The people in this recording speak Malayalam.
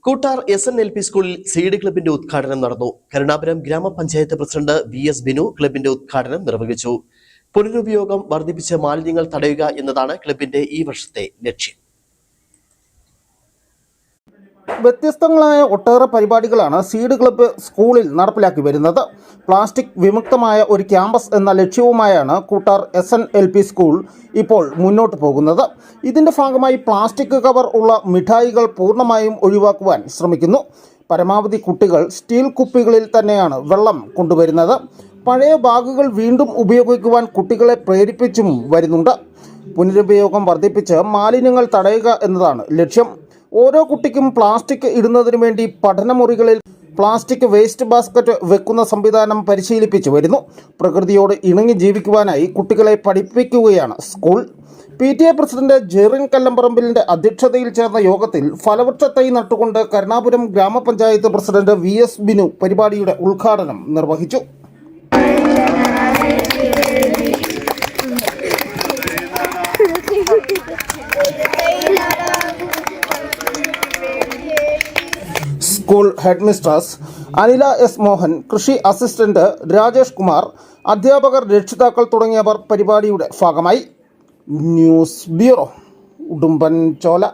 കൂട്ടാർ SNLP സ്കൂളിൽ സീഡ് ക്ലബിന്റെ ഉദ്ഘാടനം നടന്നു. കരുണാപുരം ഗ്രാമപഞ്ചായത്ത് പ്രസിഡന്റ് VS ബിനു ക്ലബിന്റെ ഉദ്ഘാടനം നിർവഹിച്ചു. പുനരുപയോഗം വർദ്ധിപ്പിച്ച് മാലിന്യങ്ങൾ തടയുക എന്നതാണ് ക്ലബിന്റെ ഈ വർഷത്തെ ലക്ഷ്യം. വ്യത്യസ്തങ്ങളായ ഒട്ടേറെ പരിപാടികളാണ് സീഡ് ക്ലബ്ബ് സ്കൂളിൽ നടപ്പിലാക്കി വരുന്നത്. പ്ലാസ്റ്റിക് വിമുക്തമായ ഒരു ക്യാമ്പസ് എന്ന ലക്ഷ്യവുമായാണ് കൂട്ടാർ SNLP സ്കൂൾ ഇപ്പോൾ മുന്നോട്ട് പോകുന്നത്. ഇതിൻ്റെ ഭാഗമായി പ്ലാസ്റ്റിക് കവർ ഉള്ള മിഠായികൾ പൂർണ്ണമായും ഒഴിവാക്കുവാൻ ശ്രമിക്കുന്നു. പരമാവധി കുട്ടികൾ സ്റ്റീൽ കുപ്പികളിൽ തന്നെയാണ് വെള്ളം കൊണ്ടുവരുന്നത്. പഴയ ബാഗുകൾ വീണ്ടും ഉപയോഗിക്കുവാൻ കുട്ടികളെ പ്രേരിപ്പിച്ചും വരുന്നുണ്ട്. പുനരുപയോഗം വർദ്ധിപ്പിച്ച് മാലിന്യങ്ങൾ തടയുക എന്നതാണ് ലക്ഷ്യം. ഓരോ കുട്ടിക്കും പ്ലാസ്റ്റിക് ഇടുന്നതിനു വേണ്ടി പഠനമുറികളിൽ പ്ലാസ്റ്റിക് വേസ്റ്റ് ബാസ്ക്കറ്റ് വെക്കുന്ന സംവിധാനം പരിശീലിപ്പിച്ചു വരുന്നു. പ്രകൃതിയോട് ഇണങ്ങി ജീവിക്കുവാനായി കുട്ടികളെ പഠിപ്പിക്കുകയാണ് സ്കൂൾ. PTA പ്രസിഡന്റ് ജെറിൻ കല്ലമ്പറമ്പിലിന്റെ അധ്യക്ഷതയിൽ ചേർന്ന യോഗത്തിൽ ഫലവൃക്ഷ തൈ നട്ടുകൊണ്ട് കരുണാപുരം ഗ്രാമപഞ്ചായത്ത് പ്രസിഡന്റ് VS ബിനു പരിപാടിയുടെ ഉദ്ഘാടനം നിർവഹിച്ചു. School headmistress Anila S. Mohan, കൃഷി അസിസ്റ്റന്റ് രാജേഷ് കുമാർ, അധ്യാപകർ, രക്ഷിതാക്കൾ തുടങ്ങിയവർ പരിപാടിയുടെ ഭാഗമായി. News bureau, Udumbanchola.